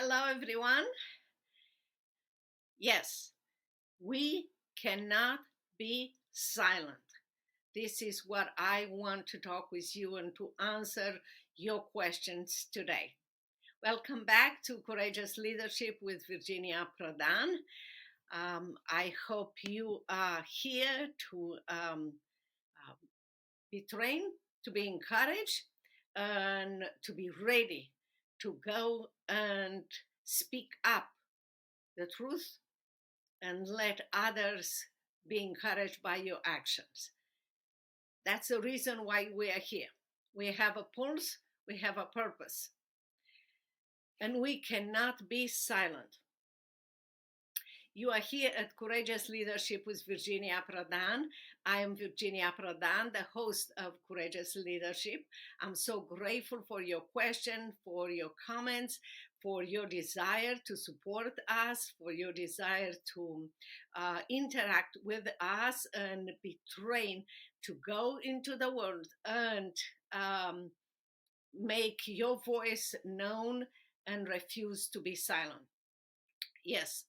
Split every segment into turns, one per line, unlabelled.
Hello, everyone. Yes, we cannot be silent. This is what I want to talk with you and to answer your questions today. Welcome back to Courageous Leadership with Virginia Prodan. I hope you are here to uh, be trained, to be encouraged, and to be ready to go and speak up the truth and let others be encouraged by your actions. That's the reason why we are here. We have a pulse, we have a purpose, and we cannot be silent. You are here at Courageous Leadership with Virginia Prodan. I am Virginia Prodan, the host of Courageous Leadership. I'm so grateful for your question, for your comments, for your desire to support us, for your desire to interact with us and be trained to go into the world and make your voice known and refuse to be silent. Yes,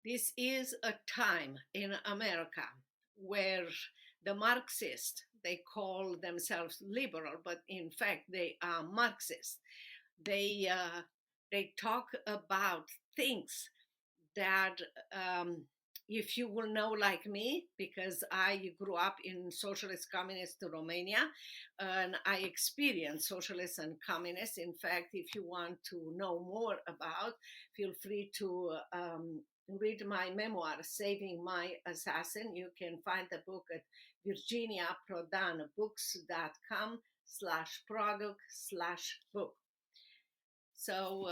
this is a time in America where the Marxists, they call themselves liberal, but in fact they are Marxists. They talk about things that if you will know, like me, because I grew up in socialist communist Romania and I experienced socialists and communists. In fact, if you want to know more about, feel free to read my memoir, Saving My Assassin. You can find the book at virginiaprodanbooks.com/product/book. So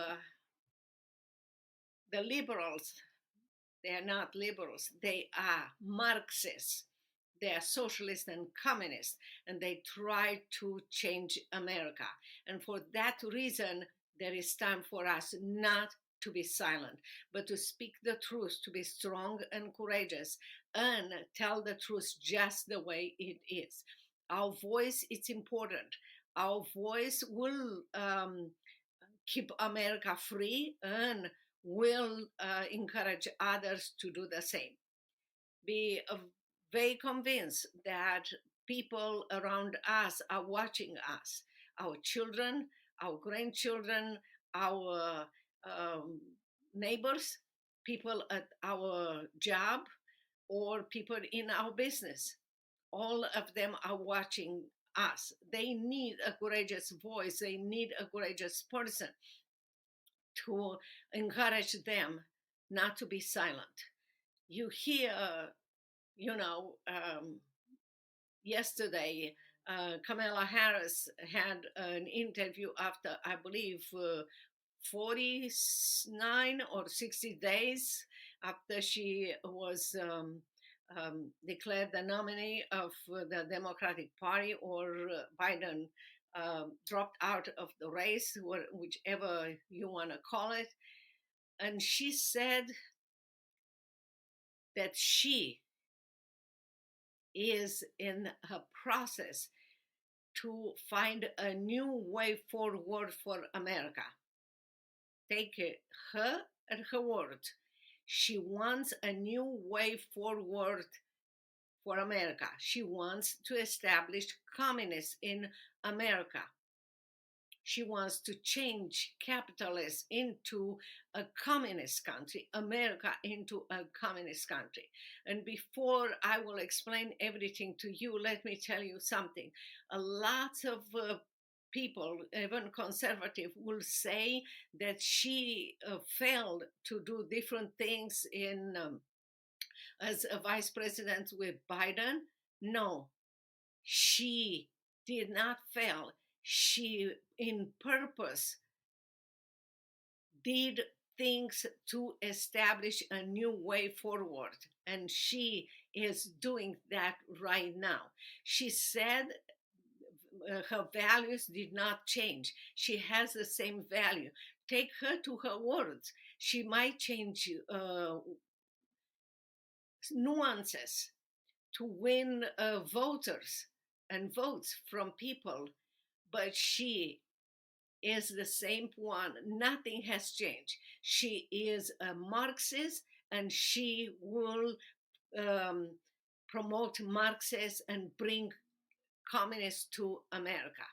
the liberals, they are not liberals, they are Marxists. They are socialists and communists, and they try to change America. And for that reason, there is time for us not to be silent, but to speak the truth, to be strong and courageous, and tell the truth just the way it is. Our voice is important. Our voice will keep America free and will encourage others to do the same. Be very convinced that people around us are watching us, our children, our grandchildren, our neighbors, people at our job, or people in our business. All of them are watching us. They need a courageous voice. They need a courageous person to encourage them not to be silent. You hear, yesterday, Kamala Harris had an interview after, I believe, 49 or 60 days after she was declared the nominee of the Democratic Party, or Biden dropped out of the race, whichever you want to call it. And she said that she is in her process to find a new way forward for America. Take her at her word. She wants a new way forward for America. She wants to establish communists in America. She wants to change capitalism into a communist country, America into a communist country. And before I will explain everything to you, let me tell you something. A lot of people, even conservative, will say that she failed to do different things in as a vice president with Biden. No, she did not fail. She, in purpose, did things to establish a new way forward. And she is doing that right now. She said her values did not change. She has the same value. Take her to her words. She might change nuances to win voters and votes from people, but she is the same one. Nothing has changed. She is a Marxist, and she will um, promote Marxists and bring communists to America.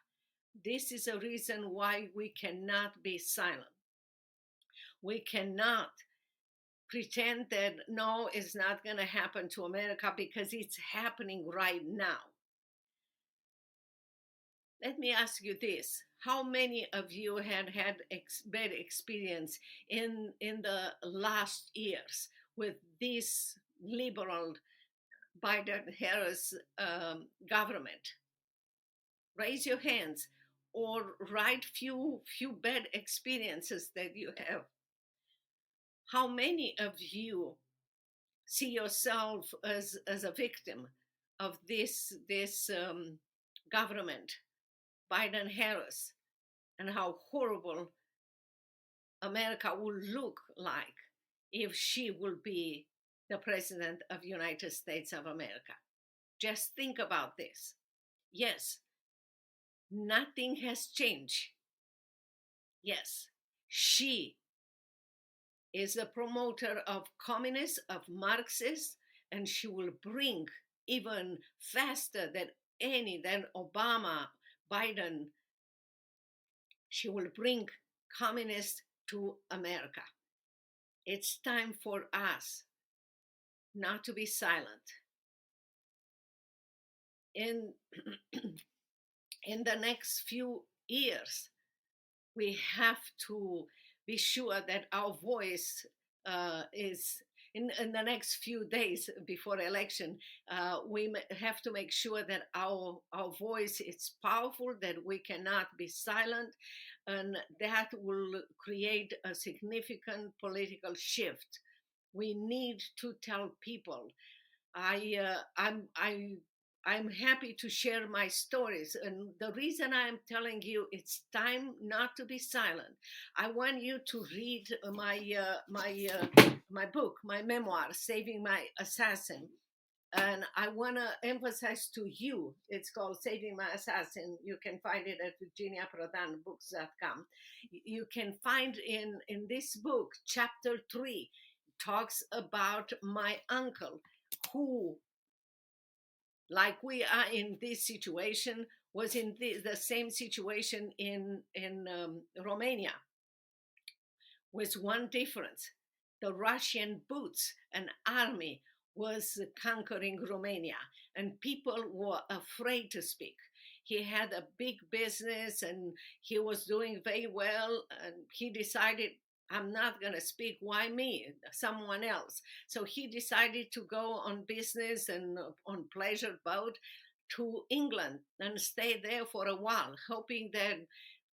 This is a reason why we cannot be silent. We cannot pretend that no, it's not going to happen to America, because it's happening right now. Let me ask you this. How many of you had bad experience in the last years with this liberal Biden-Harris government? Raise your hands, or write few bad experiences that you have. How many of you see yourself as a victim of this government, Biden-Harris, and how horrible America will look like if she will be the president of the United States of America? Just think about this. Yes, nothing has changed. Yes, she is the promoter of communists, of Marxists, and she will bring even faster than Obama, Biden. She will bring communists to America. It's time for us not to be silent. In in the next few years, we have to be sure that our voice is in the next few days before election. We have to make sure that our voice is powerful, that we cannot be silent, and that will create a significant political shift. We need to tell people. I'm happy to share my stories, and the reason I'm telling you it's time not to be silent. I want you to read my book, my memoir, Saving My Assassin, and I want to emphasize to you. It's called Saving My Assassin. You can find it at virginiaprodanbooks.com. You can find in this book, chapter 3 talks about my uncle, who, like we are in this situation, was in the same situation in Romania, with one difference. The Russian boots and army was conquering Romania, and people were afraid to speak. He had a big business and he was doing very well, and he decided, I'm not going to speak. Why me? Someone else. So he decided to go on business and on pleasure boat to England and stay there for a while, hoping that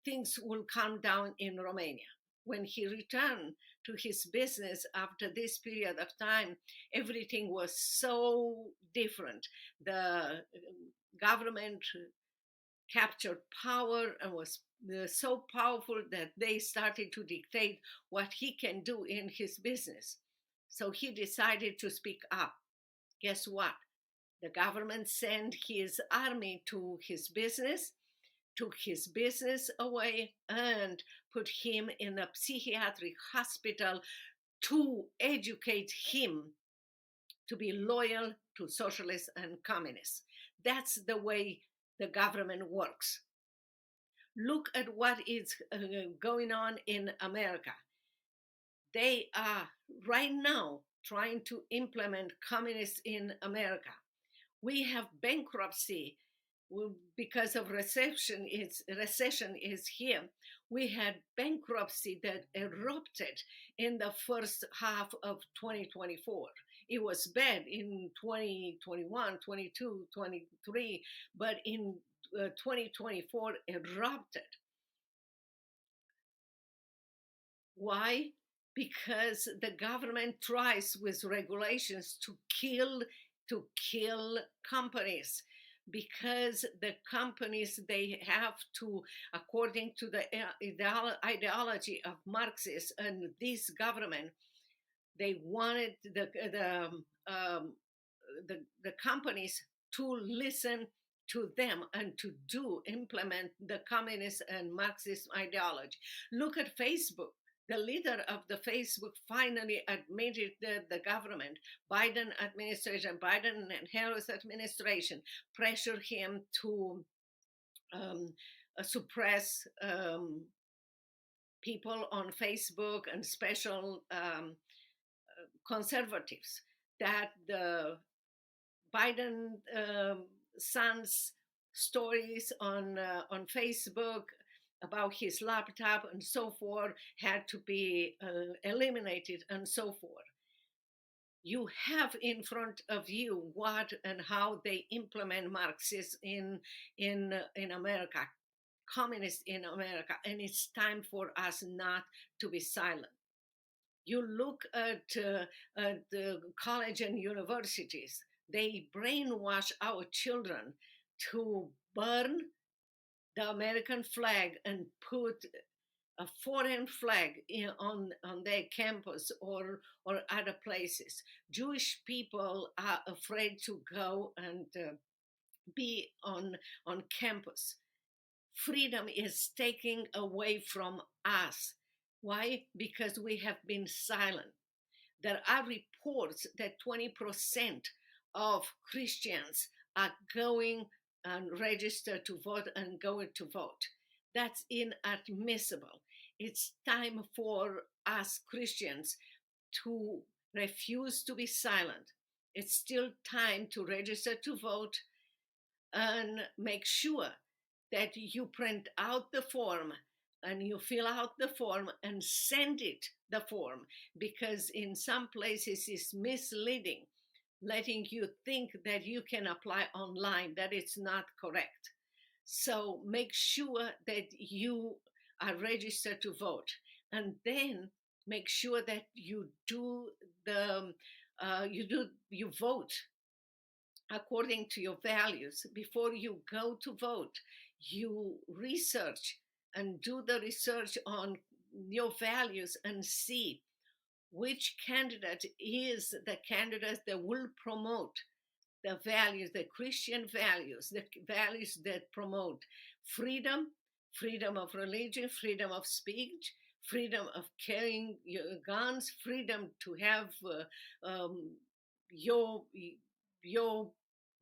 things will calm down in Romania. When he returned to his business after this period of time, everything was so different. The government captured power and was so powerful that they started to dictate what he can do in his business. So he decided to speak up. Guess what? The government sent his army to his business, took his business away, and put him in a psychiatric hospital to educate him to be loyal to socialists and communists. That's the way the government works. Look at what is going on in America. They are right now trying to implement communists in America. We have bankruptcy because of recession is here. We had bankruptcy that erupted in the first half of 2024. It was bad in 2021, 22, 23, but in 2024 erupted. Why? Because the government tries with regulations to kill companies, because the companies, they have to, according to the ideology of Marxists and this government, they wanted the companies to listen to them and to implement the communist and Marxist ideology. Look at Facebook. The leader of the Facebook finally admitted that the government, Biden administration, Biden and Harris administration, pressured him to suppress people on Facebook and special conservatives. That the Biden son's stories on Facebook about his laptop and so forth had to be eliminated and so forth. You have in front of you what and how they implement Marxism in America, communists in America, and it's time for us not to be silent. You look at the college and universities, they brainwash our children to burn the American flag and put a foreign flag on their campus or other places. Jewish people are afraid to go and be on campus. Freedom is taken away from us. Why? Because we have been silent. There are reports that 20% of Christians are going and register to vote and going to vote. That's inadmissible. It's time for us Christians to refuse to be silent. It's still time to register to vote and make sure that you print out the form and you fill out the form and send it the form, because in some places it's misleading, letting you think that you can apply online. That is not correct. So make sure that you are registered to vote, and then make sure that you you vote according to your values. Before you go to vote, you research and do the research on your values and see which candidate is the candidate that will promote the values, the Christian values, the values that promote freedom, freedom of religion, freedom of speech, freedom of carrying your guns, freedom to have your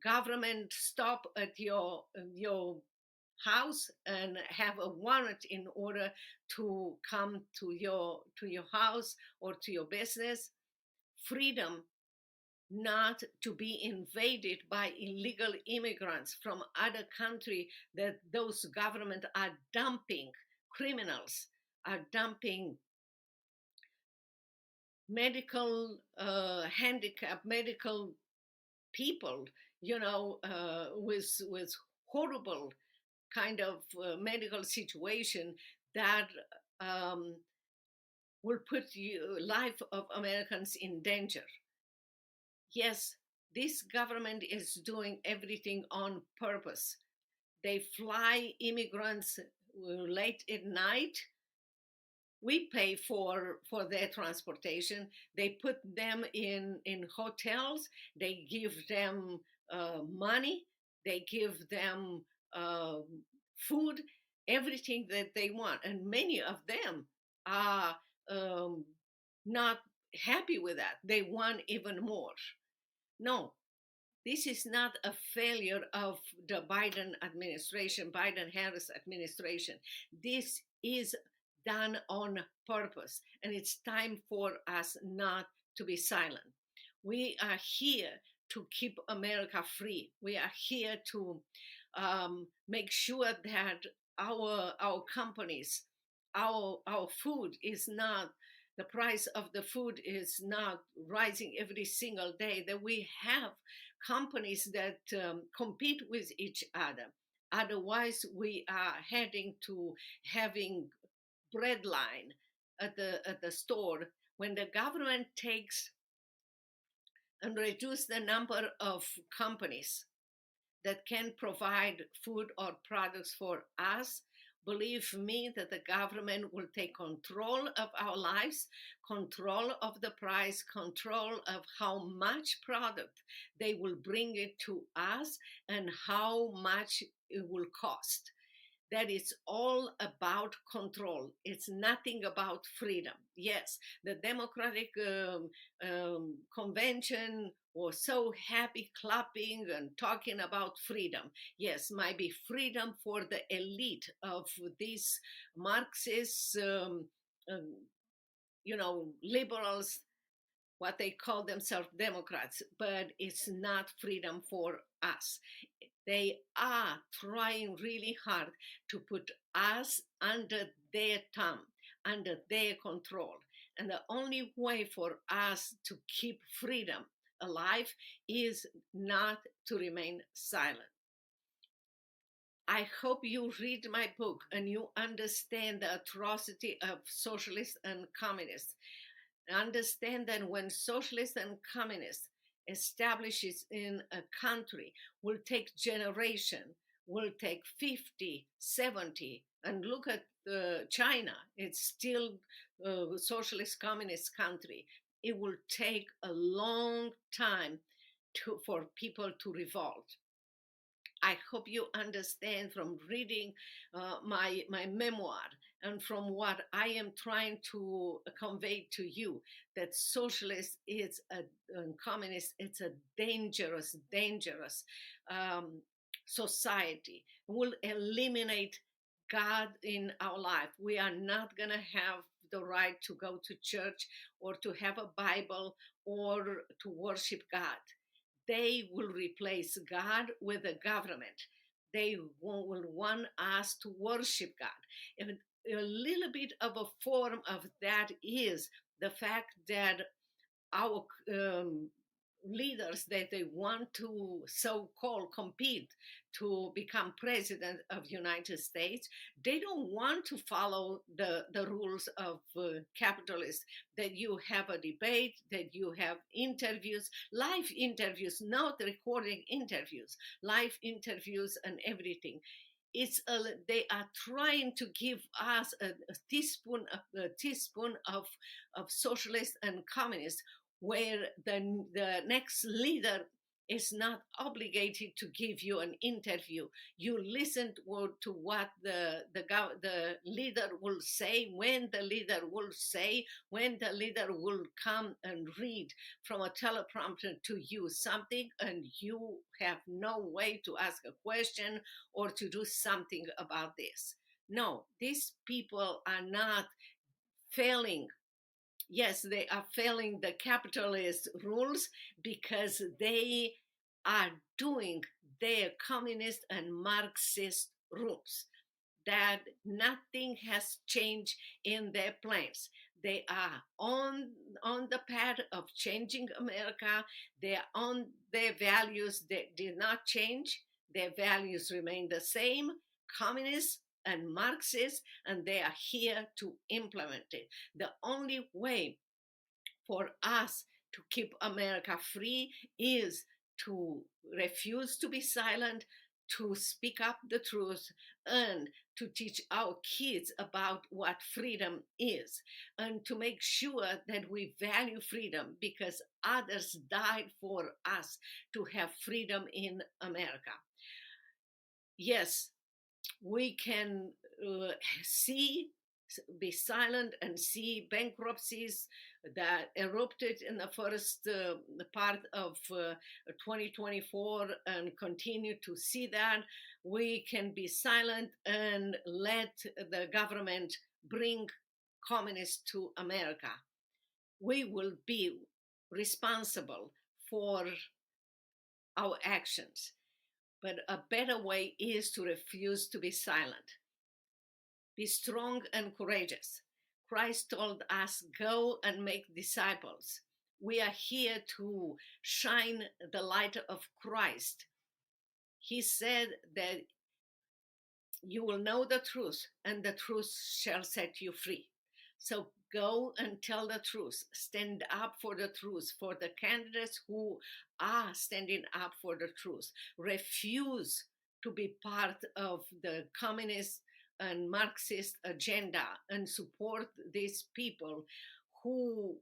government stop at your house and have a warrant in order to come to your house or to your business. Freedom not to be invaded by illegal immigrants from other country that those government are dumping criminals, are dumping medical handicap medical people, with horrible kind of medical situation that will put life of Americans in danger. Yes, this government is doing everything on purpose. They fly immigrants late at night. We pay for their transportation. They put them in hotels. They give them money. They give them food, everything that they want. And many of them are not happy with that. They want even more. No, this is not a failure of the Biden administration, Biden-Harris administration. This is done on purpose, and it's time for us not to be silent. We are here to keep America free. We are here to make sure that our companies, our food is not, the price of the food is not rising every single day, that we have companies that compete with each other. Otherwise, we are heading to having bread line at the store. When the government takes and reduce the number of companies that can provide food or products for us, Believe me that the government will take control of our lives, control of the price, control of how much product they will bring it to us and how much it will cost. That is all about control. It's nothing about freedom. Yes, the Democratic Convention was so happy, clapping and talking about freedom. Yes, might be freedom for the elite of these Marxists, liberals, what they call themselves Democrats, but it's not freedom for us. They are trying really hard to put us under their thumb, under their control. And the only way for us to keep freedom alive is not to remain silent. I hope you read my book and you understand the atrocity of socialists and communists. Understand that when socialists and communists establishes in a country will take generation, will take 50, 70, and look at China, it's still a socialist communist country. It will take a long time for people to revolt. I hope you understand from reading my memoir and from what I am trying to convey to you that socialist is and communist, it's a dangerous, dangerous society. Will eliminate God in our life. We are not going to have the right to go to church or to have a Bible or to worship God. They will replace God with the government. They will want us to worship God. And a little bit of a form of that is the fact that our leaders that they want to so-called compete to become president of United States, they don't want to follow the rules of capitalists, that you have a debate, that you have interviews, live interviews, not recording interviews, live interviews and everything. They are trying to give us a teaspoon of socialists and communists, where the next leader is not obligated to give you an interview. You listen to what the leader will say, when the leader will say, when the leader will come and read from a teleprompter to you something, and you have no way to ask a question or to do something about this. No, these people are not failing. Yes, they are failing the capitalist rules because they are doing their communist and Marxist rules. That nothing has changed in their plans. They are on the path of changing America. They are on their values. They did not change. Their values remain the same, communist and Marxist, and they are here to implement it. The only way for us to keep America free is to refuse to be silent, to speak up the truth, and to teach our kids about what freedom is, and to make sure that we value freedom because others died for us to have freedom in America. Yes, we can be silent and see bankruptcies that erupted in the first part of 2024 and continue to see that. We can be silent and let the government bring communists to America. We will be responsible for our actions. But a better way is to refuse to be silent. Be strong and courageous. Christ told us, go and make disciples. We are here to shine the light of Christ. He said that you will know the truth, and the truth shall set you free. So go and tell the truth. Stand up for the truth, for the candidates who are standing up for the truth. Refuse to be part of the communist and Marxist agenda and support these people who,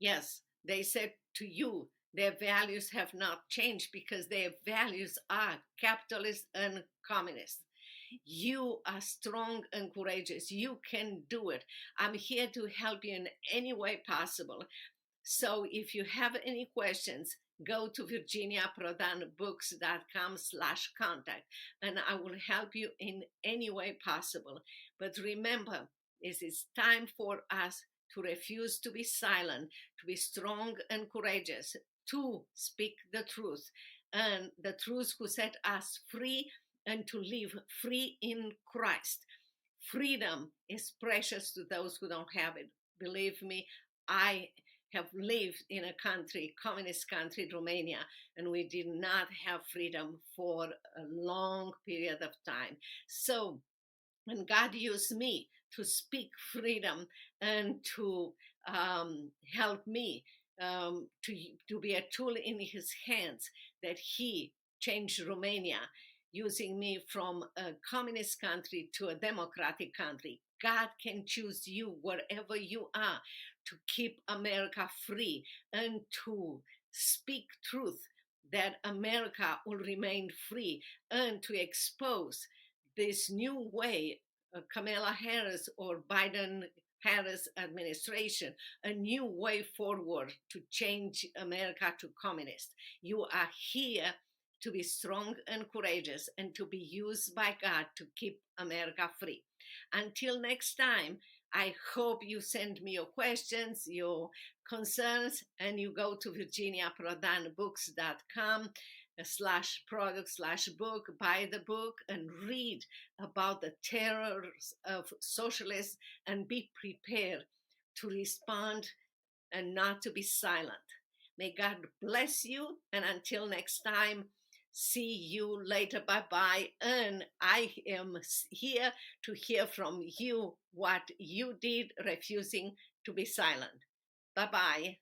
yes, they said to you, their values have not changed because their values are capitalist and communist. You are strong and courageous. You can do it. I'm here to help you in any way possible. So if you have any questions, go to virginiaprodanbooks.com/contact and I will help you in any way possible. But remember, it is time for us to refuse to be silent, to be strong and courageous, to speak the truth, and the truth who set us free and to live free in Christ. Freedom is precious to those who don't have it. Believe me, I have lived in a country, communist country, Romania, and we did not have freedom for a long period of time. So when God used me to speak freedom and to help me to be a tool in his hands, that he changed Romania, using me from a communist country to a democratic country. God can choose you wherever you are to keep America free and to speak truth that America will remain free and to expose this new way, Kamala Harris or Biden Harris administration, a new way forward to change America to communist. You are here to be strong and courageous and to be used by God to keep America free. Until next time, I hope you send me your questions, your concerns, and you go to virginiaprodanbooks.com/product/book, buy the book and read about the terrors of socialists and be prepared to respond and not to be silent. May God bless you, and until next time, see you later. Bye-bye. And I am here to hear from you what you did refusing to be silent. Bye-bye.